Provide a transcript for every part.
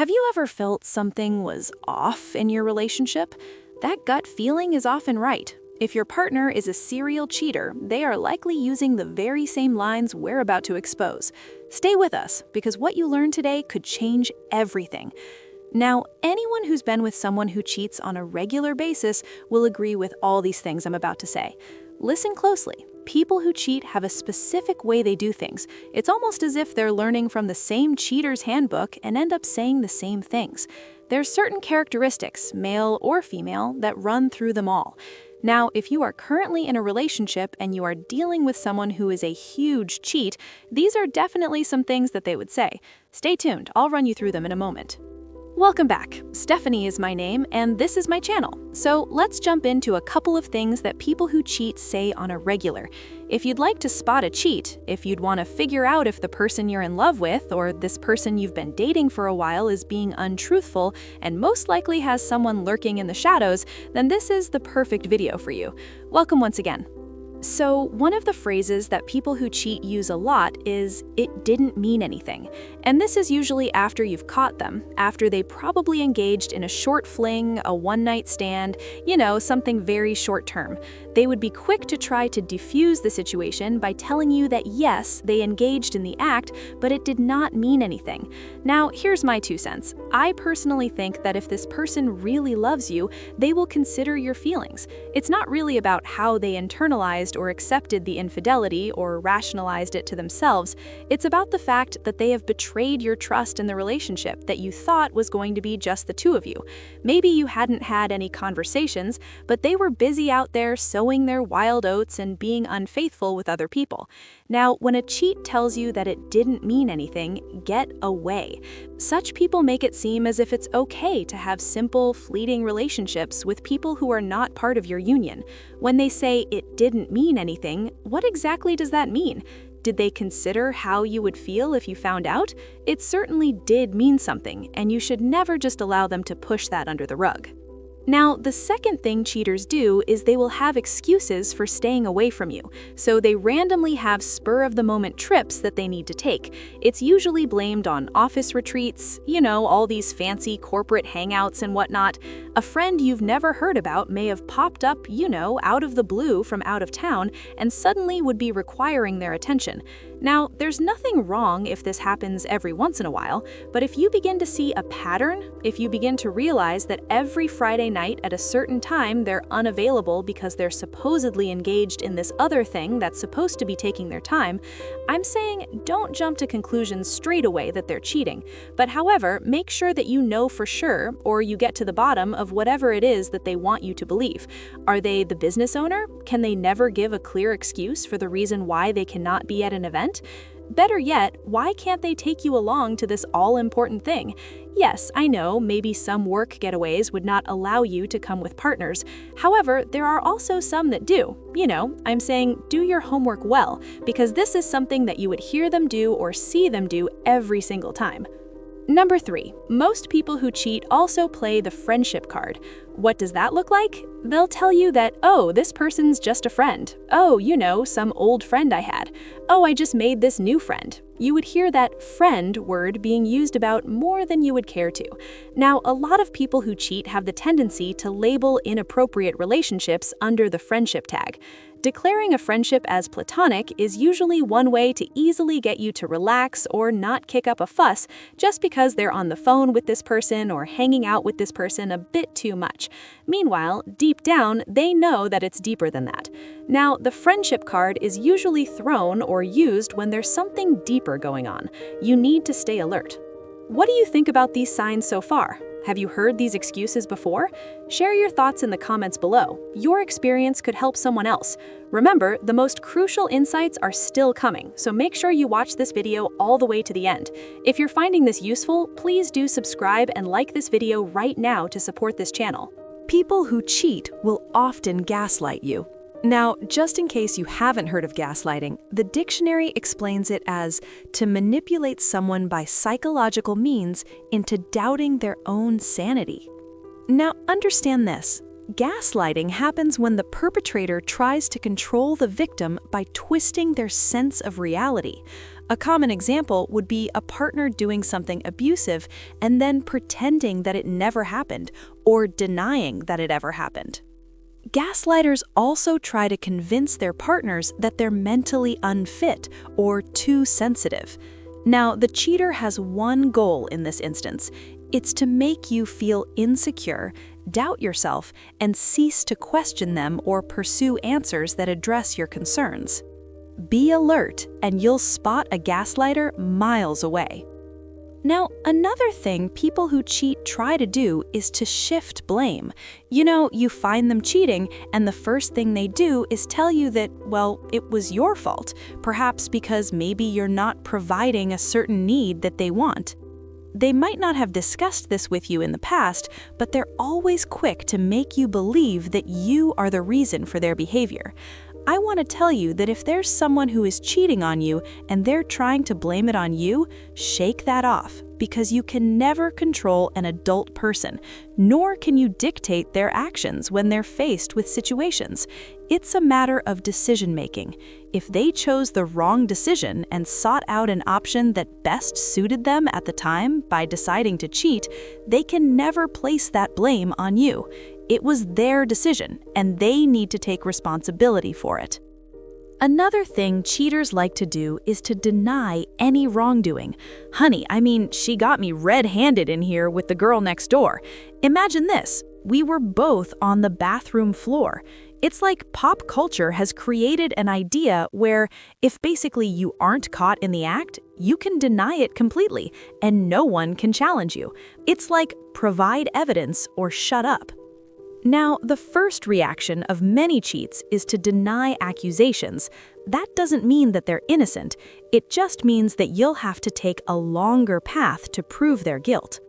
Have you ever felt something was off in your relationship? That gut feeling is often right. If your partner is a serial cheater, they are likely using the very same lines we're about to expose. Stay with us, because what you learn today could change everything. Now, anyone who's been with someone who cheats on a regular basis will agree with all these things I'm about to say. Listen closely. People who cheat have a specific way they do things. It's almost as if they're learning from the same cheater's handbook and end up saying the same things. There's certain characteristics, male or female, that run through them all. Now, if you are currently in a relationship and you are dealing with someone who is a huge cheat, these are definitely some things that they would say. Stay tuned, I'll run you through them in a moment. Welcome back. Stephanie is my name, and this is my channel. So let's jump into a couple of things that people who cheat say on a regular. If you'd like to spot a cheat, if you'd want to figure out if the person you're in love with or this person you've been dating for a while is being untruthful and most likely has someone lurking in the shadows, then this is the perfect video for you. Welcome once again. So, one of the phrases that people who cheat use a lot is, "it didn't mean anything." And this is usually after you've caught them, after they probably engaged in a short fling, a one-night stand, something very short-term. They would be quick to try to defuse the situation by telling you that yes, they engaged in the act, but it did not mean anything. Now, here's my 2 cents. I personally think that if this person really loves you, they will consider your feelings. It's not really about how they internalized or accepted the infidelity or rationalized it to themselves. It's about the fact that they have betrayed your trust in the relationship that you thought was going to be just the two of you. Maybe you hadn't had any conversations, but they were busy out there sowing their wild oats and being unfaithful with other people. Now, when a cheat tells you that it didn't mean anything, get away. Such people make it seem as if it's okay to have simple, fleeting relationships with people who are not part of your union. When they say it didn't mean anything, what exactly does that mean? Did they consider how you would feel if you found out? It certainly did mean something, and you should never just allow them to push that under the rug. Now, the second thing cheaters do is they will have excuses for staying away from you. So they randomly have spur-of-the-moment trips that they need to take. It's usually blamed on office retreats, all these fancy corporate hangouts and whatnot. A friend you've never heard about may have popped up, out of the blue from out of town and suddenly would be requiring their attention. Now, there's nothing wrong if this happens every once in a while, but if you begin to see a pattern, if you begin to realize that every Friday night at a certain time they're unavailable because they're supposedly engaged in this other thing that's supposed to be taking their time, I'm saying don't jump to conclusions straight away that they're cheating. But however, make sure that you know for sure, or you get to the bottom of whatever it is that they want you to believe. Are they the business owner? Can they never give a clear excuse for the reason why they cannot be at an event? Better yet, why can't they take you along to this all-important thing? Yes, I know, maybe some work getaways would not allow you to come with partners. However, there are also some that do. I'm saying do your homework well, because this is something that you would hear them do or see them do every single time. Number 3, most people who cheat also play the friendship card. What does that look like? They'll tell you that, oh, this person's just a friend. Oh, some old friend I had. Oh, I just made this new friend. You would hear that friend word being used about more than you would care to. Now, a lot of people who cheat have the tendency to label inappropriate relationships under the friendship tag. Declaring a friendship as platonic is usually one way to easily get you to relax or not kick up a fuss just because they're on the phone with this person or hanging out with this person a bit too much. Meanwhile, deep down, they know that it's deeper than that. Now, the friendship card is usually thrown or used when there's something deeper going on. You need to stay alert. What do you think about these signs so far? Have you heard these excuses before? Share your thoughts in the comments below. Your experience could help someone else. Remember, the most crucial insights are still coming, so make sure you watch this video all the way to the end. If you're finding this useful, please do subscribe and like this video right now to support this channel. People who cheat will often gaslight you. Now, just in case you haven't heard of gaslighting, the dictionary explains it as to manipulate someone by psychological means into doubting their own sanity. Now, understand this. Gaslighting happens when the perpetrator tries to control the victim by twisting their sense of reality. A common example would be a partner doing something abusive and then pretending that it never happened or denying that it ever happened. Gaslighters also try to convince their partners that they're mentally unfit or too sensitive. Now, the cheater has one goal in this instance. It's to make you feel insecure, doubt yourself, and cease to question them or pursue answers that address your concerns. Be alert, and you'll spot a gaslighter miles away. Now, another thing people who cheat try to do is to shift blame. You find them cheating, and the first thing they do is tell you that, well, it was your fault, perhaps because maybe you're not providing a certain need that they want. They might not have discussed this with you in the past, but they're always quick to make you believe that you are the reason for their behavior. I want to tell you that if there's someone who is cheating on you and they're trying to blame it on you, shake that off, because you can never control an adult person, nor can you dictate their actions when they're faced with situations. It's a matter of decision-making. If they chose the wrong decision and sought out an option that best suited them at the time by deciding to cheat, they can never place that blame on you. It was their decision, and they need to take responsibility for it. Another thing cheaters like to do is to deny any wrongdoing. Honey, she got me red-handed in here with the girl next door. Imagine this. We were both on the bathroom floor. It's like pop culture has created an idea where if basically you aren't caught in the act, you can deny it completely, and no one can challenge you. It's like provide evidence or shut up. Now, the first reaction of many cheats is to deny accusations. That doesn't mean that they're innocent. It just means that you'll have to take a longer path to prove their guilt.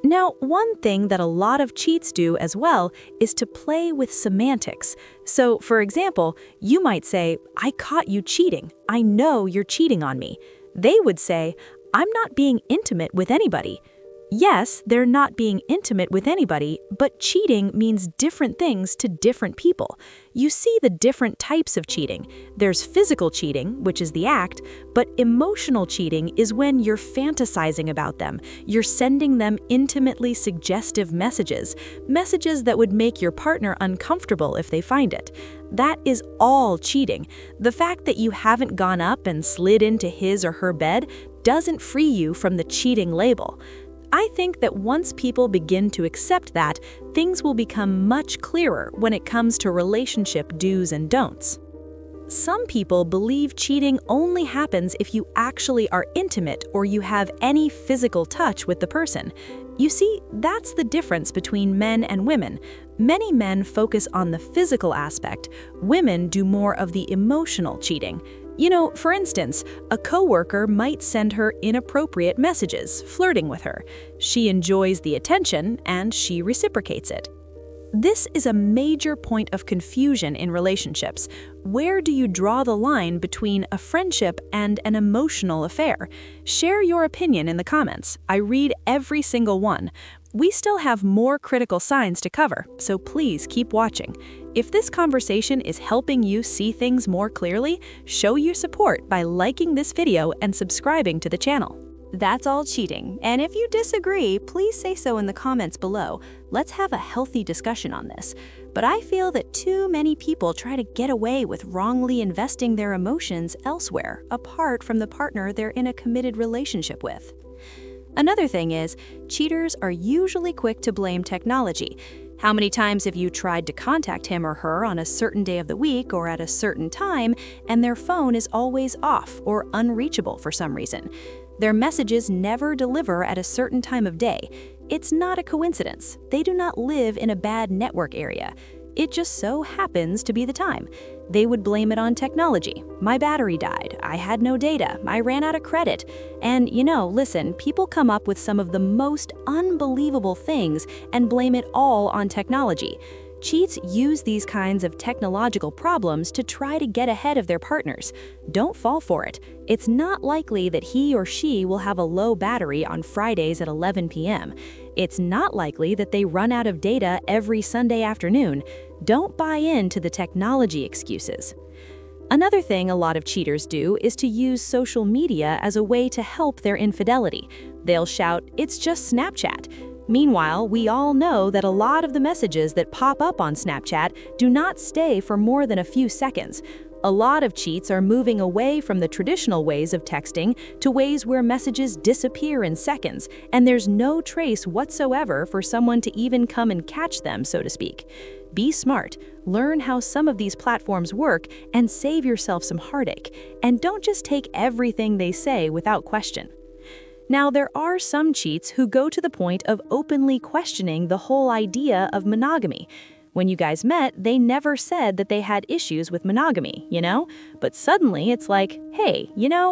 Now, one thing that a lot of cheats do as well is to play with semantics. So, for example, you might say, "I caught you cheating. I know you're cheating on me." They would say, "I'm not being intimate with anybody." Yes, they're not being intimate with anybody, but cheating means different things to different people. You see the different types of cheating. There's physical cheating, which is the act, but emotional cheating is when you're fantasizing about them. You're sending them intimately suggestive messages that would make your partner uncomfortable if they find it. That is all cheating. The fact that you haven't gone up and slid into his or her bed doesn't free you from the cheating label. I think that once people begin to accept that, things will become much clearer when it comes to relationship do's and don'ts. Some people believe cheating only happens if you actually are intimate or you have any physical touch with the person. You see, that's the difference between men and women. Many men focus on the physical aspect. Women do more of the emotional cheating. For instance, a coworker might send her inappropriate messages, flirting with her. She enjoys the attention, and she reciprocates it. This is a major point of confusion in relationships. Where do you draw the line between a friendship and an emotional affair? Share your opinion in the comments. I read every single one. We still have more critical signs to cover, so please keep watching. If this conversation is helping you see things more clearly, show your support by liking this video and subscribing to the channel. That's all cheating, and if you disagree, please say so in the comments below. Let's have a healthy discussion on this. But I feel that too many people try to get away with wrongly investing their emotions elsewhere, apart from the partner they're in a committed relationship with. Another thing is, cheaters are usually quick to blame technology. How many times have you tried to contact him or her on a certain day of the week or at a certain time, and their phone is always off or unreachable for some reason? Their messages never deliver at a certain time of day. It's not a coincidence. They do not live in a bad network area. It just so happens to be the time. They would blame it on technology. My battery died. I had no data. I ran out of credit. And listen, people come up with some of the most unbelievable things and blame it all on technology. Cheats use these kinds of technological problems to try to get ahead of their partners. Don't fall for it. It's not likely that he or she will have a low battery on Fridays at 11 p.m. It's not likely that they run out of data every Sunday afternoon. Don't buy into the technology excuses. Another thing a lot of cheaters do is to use social media as a way to help their infidelity. They'll shout, "It's just Snapchat." Meanwhile, we all know that a lot of the messages that pop up on Snapchat do not stay for more than a few seconds. A lot of cheats are moving away from the traditional ways of texting to ways where messages disappear in seconds, and there's no trace whatsoever for someone to even come and catch them, so to speak. Be smart, learn how some of these platforms work, and save yourself some heartache. And don't just take everything they say without question. Now, there are some cheats who go to the point of openly questioning the whole idea of monogamy. When you guys met, they never said that they had issues with monogamy, But suddenly it's like, hey,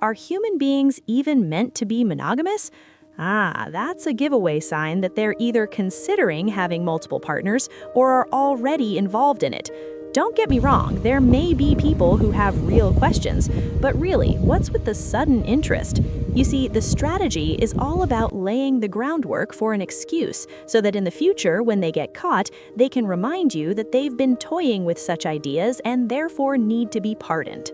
are human beings even meant to be monogamous? That's a giveaway sign that they're either considering having multiple partners or are already involved in it. Don't get me wrong, there may be people who have real questions, but really, what's with the sudden interest? You see, the strategy is all about laying the groundwork for an excuse, so that in the future, when they get caught, they can remind you that they've been toying with such ideas and therefore need to be pardoned.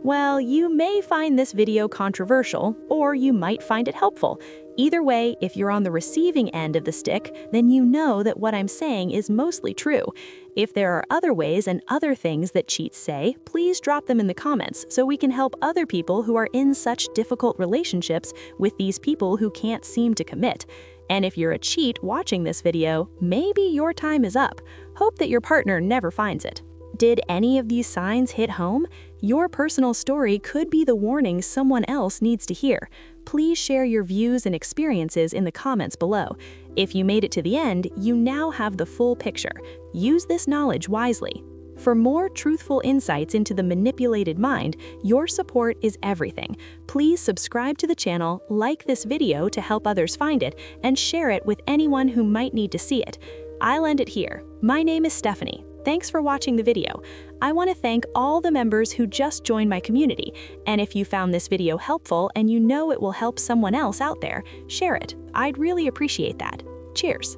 Well, you may find this video controversial, or you might find it helpful. Either way, if you're on the receiving end of the stick, then you know that what I'm saying is mostly true. If there are other ways and other things that cheats say, please drop them in the comments so we can help other people who are in such difficult relationships with these people who can't seem to commit. And if you're a cheat watching this video, maybe your time is up. Hope that your partner never finds it. Did any of these signs hit home? Your personal story could be the warning someone else needs to hear. Please share your views and experiences in the comments below. If you made it to the end, you now have the full picture. Use this knowledge wisely. For more truthful insights into the manipulated mind, your support is everything. Please subscribe to the channel, like this video to help others find it, and share it with anyone who might need to see it. I'll end it here. My name is Stephanie. Thanks for watching the video. I want to thank all the members who just joined my community, and if you found this video helpful and you know it will help someone else out there, share it. I'd really appreciate that. Cheers!